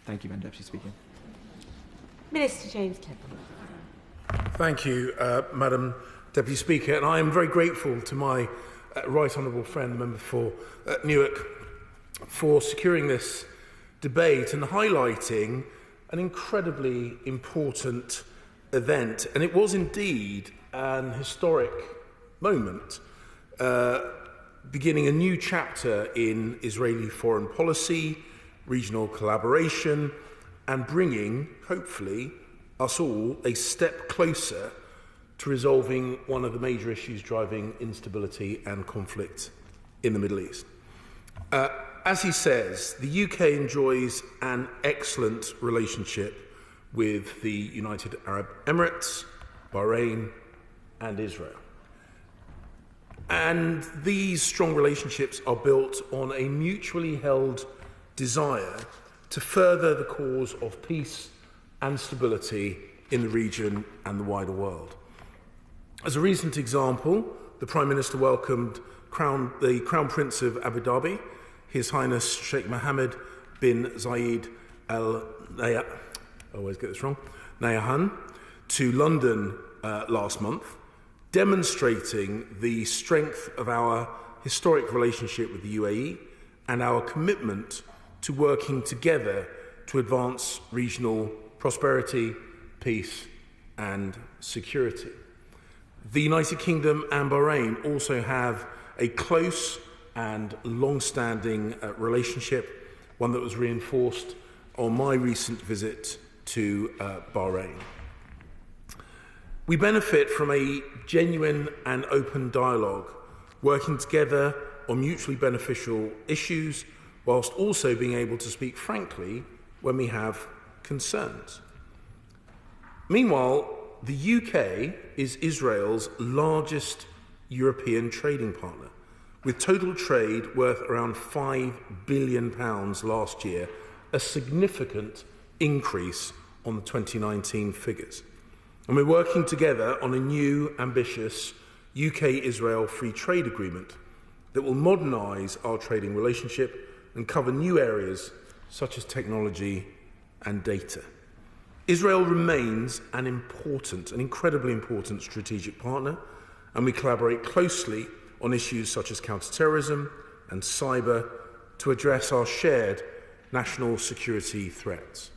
Thank you, Madam Deputy Speaker. Minister James Cleverly. Thank you, Madam Deputy Speaker, and I am very grateful to my right honourable friend, the member for Newark, for securing this debate and highlighting an incredibly important event. And it was indeed an historic moment, beginning a new chapter in Israeli foreign policy, regional collaboration, and bringing, hopefully, us all a step closer to resolving one of the major issues driving instability and conflict in the Middle East. As he says, the UK enjoys an excellent relationship with the United Arab Emirates, Bahrain, and Israel. And these strong relationships are built on a mutually held desire to further the cause of peace and stability in the region and the wider world. As a recent example, the Prime Minister welcomed the Crown Prince of Abu Dhabi, His Highness Sheikh Mohammed bin Zayed Al Nahyan, to London last month, demonstrating the strength of our historic relationship with the UAE and our commitment to working together to advance regional prosperity, peace and security. The United Kingdom and Bahrain also have a close and long-standing relationship, one that was reinforced on my recent visit to Bahrain. We benefit from a genuine and open dialogue, working together on mutually beneficial issues, whilst also being able to speak frankly when we have concerns. Meanwhile, the UK is Israel's largest European trading partner, with total trade worth around £5 billion last year, a significant increase on the 2019 figures. And we're working together on a new, ambitious UK-Israel free trade agreement that will modernise our trading relationship and cover new areas such as technology and data. Israel remains an incredibly important strategic partner, and we collaborate closely on issues such as counterterrorism and cyber to address our shared national security threats.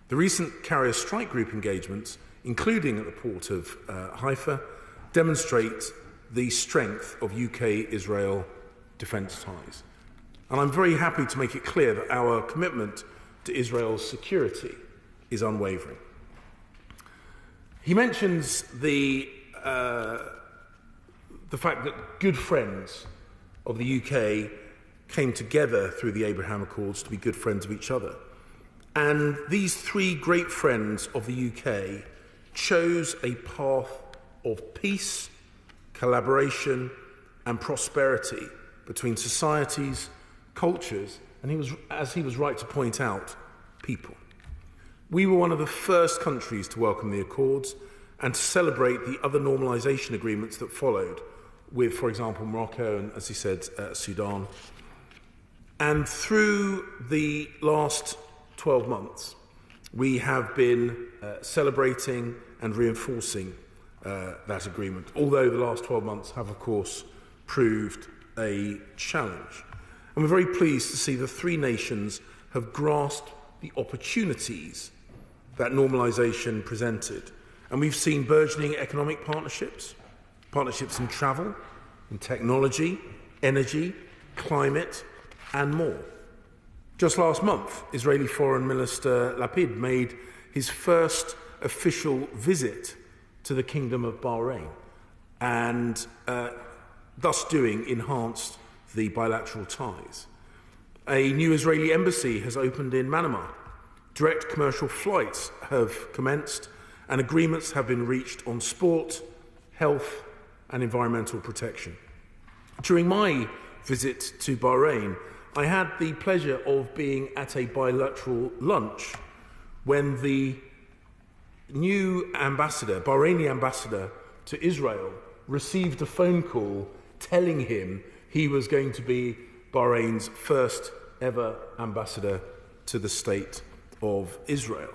The recent carrier strike group engagements, including at the port of Haifa, demonstrate the strength of UK-Israel defence ties. And I'm very happy to make it clear that our commitment to Israel's security is unwavering. He mentions the fact that good friends of the UK came together through the Abraham Accords to be good friends of each other. And these three great friends of the UK chose a path of peace, collaboration, and prosperity between societies, cultures, and as he was right to point out, people. We were one of the first countries to welcome the Accords and to celebrate the other normalisation agreements that followed with, for example, Morocco and, as he said, Sudan. And through the last 12 months, we have been celebrating and reinforcing that agreement, although the last 12 months have, of course, proved a challenge. And we're very pleased to see the three nations have grasped the opportunities that normalisation presented. And we've seen burgeoning economic partnerships in travel, in technology, energy, climate, and more. Just last month, Israeli Foreign Minister Lapid made his first official visit to the Kingdom of Bahrain, and thus enhanced the bilateral ties. A new Israeli embassy has opened in Manama. Direct commercial flights have commenced, and agreements have been reached on sport, health, and environmental protection. During my visit to Bahrain, I had the pleasure of being at a bilateral lunch when the new Bahraini ambassador to Israel, received a phone call telling him he was going to be Bahrain's first ever ambassador to the State of Israel.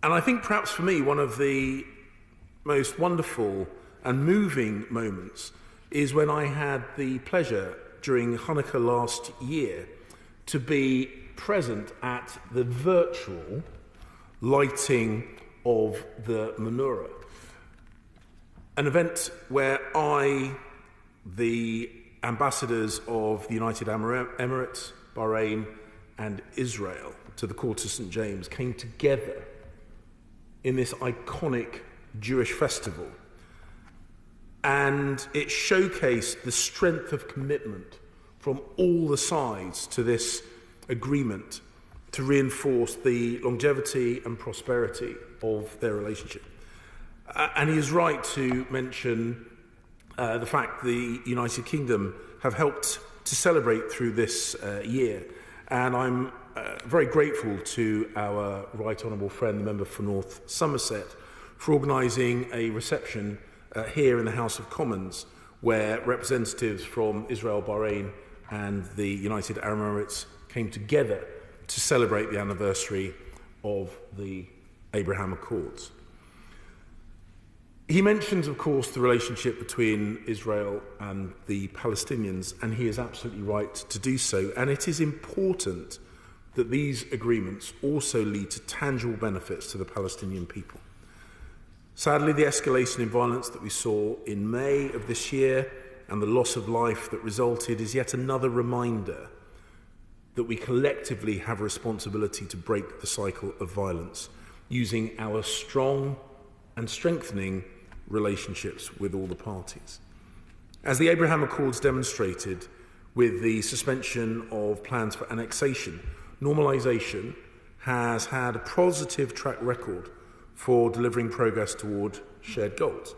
And I think perhaps for me, one of the most wonderful and moving moments is when I had the pleasure during Hanukkah last year to be present at the virtual lighting of the menorah. An event where the ambassadors of the United Arab Emirates, Bahrain, and Israel to the Court of St. James came together in this iconic Jewish festival. And it showcased the strength of commitment from all the sides to this agreement to reinforce the longevity and prosperity of their relationship. And he is right to mention the fact the United Kingdom have helped to celebrate through this year. And I'm very grateful to our Right Honourable friend, the member for North Somerset, for organising a reception here in the House of Commons where representatives from Israel, Bahrain and the United Arab Emirates came together to celebrate the anniversary of the Abraham Accords. He mentions, of course, the relationship between Israel and the Palestinians, and he is absolutely right to do so. And it is important that these agreements also lead to tangible benefits to the Palestinian people. Sadly, the escalation in violence that we saw in May of this year and the loss of life that resulted is yet another reminder that we collectively have a responsibility to break the cycle of violence using our strong and strengthening relationships with all the parties. As the Abraham Accords demonstrated with the suspension of plans for annexation, normalisation has had a positive track record for delivering progress toward shared goals.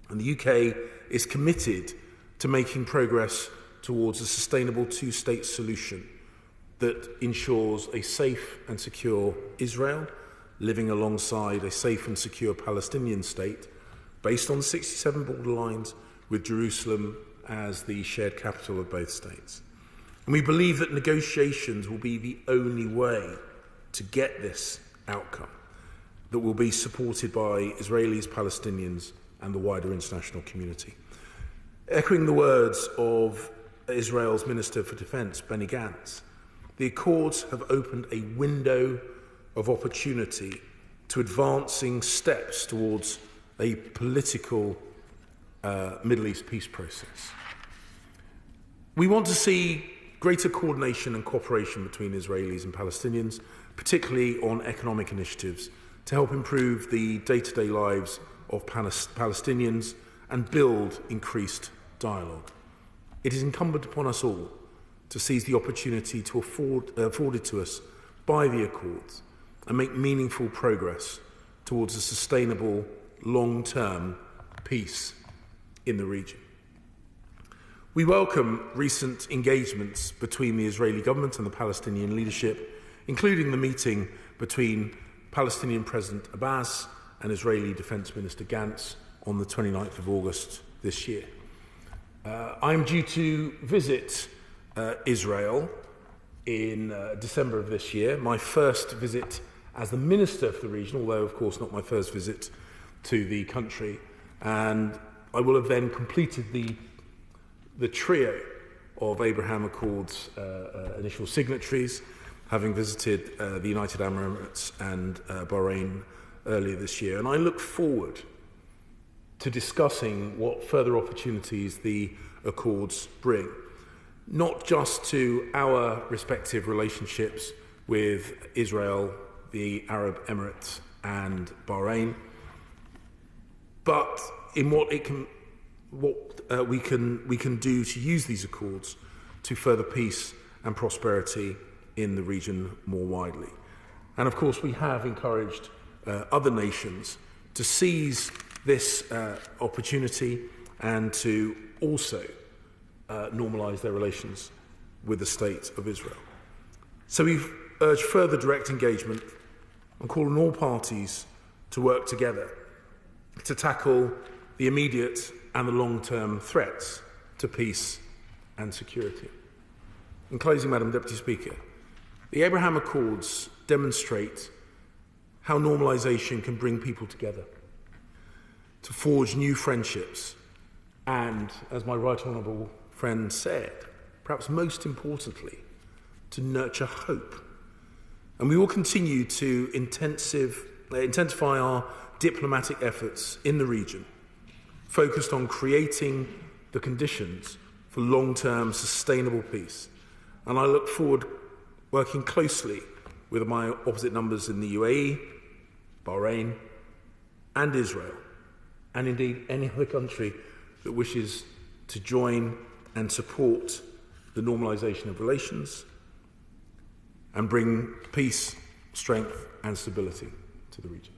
And the UK is committed to making progress towards a sustainable two-state solution that ensures a safe and secure Israel living alongside a safe and secure Palestinian state based on the 67 border lines with Jerusalem as the shared capital of both states. And we believe that negotiations will be the only way to get this outcome that will be supported by Israelis, Palestinians and the wider international community. Echoing the words of Israel's Minister for Defence, Benny Gantz, the Accords have opened a window of opportunity to advancing steps towards a political Middle East peace process. We want to see greater coordination and cooperation between Israelis and Palestinians, particularly on economic initiatives, to help improve the day-to-day lives of Palestinians and build increased dialogue. It is incumbent upon us all to seize the opportunity to afforded to us by the Accords and make meaningful progress towards a sustainable, long-term peace in the region. We welcome recent engagements between the Israeli government and the Palestinian leadership, including the meeting between Palestinian President Abbas and Israeli Defence Minister Gantz on the 29th of August this year. I'm due to visit Israel in December of this year, my first visit as the Minister for the region, although of course not my first visit to the country, and I will have then completed the trio of Abraham Accords initial signatories, having visited the United Arab Emirates and Bahrain earlier this year. And I look forward to discussing what further opportunities the Accords bring, not just to our respective relationships with Israel, the Arab Emirates and Bahrain, but in what we can do to use these accords to further peace and prosperity in the region more widely. And of course, we have encouraged other nations to seize this opportunity and to also normalise their relations with the state of Israel. So we've urged further direct engagement and call on all parties to work together to tackle the immediate and the long-term threats to peace and security. In closing, Madam Deputy Speaker, the Abraham Accords demonstrate how normalisation can bring people together, to forge new friendships, and, as my right honourable friend said, perhaps most importantly, to nurture hope. And we will continue to intensify our diplomatic efforts in the region, focused on creating the conditions for long-term sustainable peace. And I look forward working closely with my opposite numbers in the UAE, Bahrain, and Israel, and indeed any other country that wishes to join and support the normalisation of relations and bring peace, strength, and stability to the region.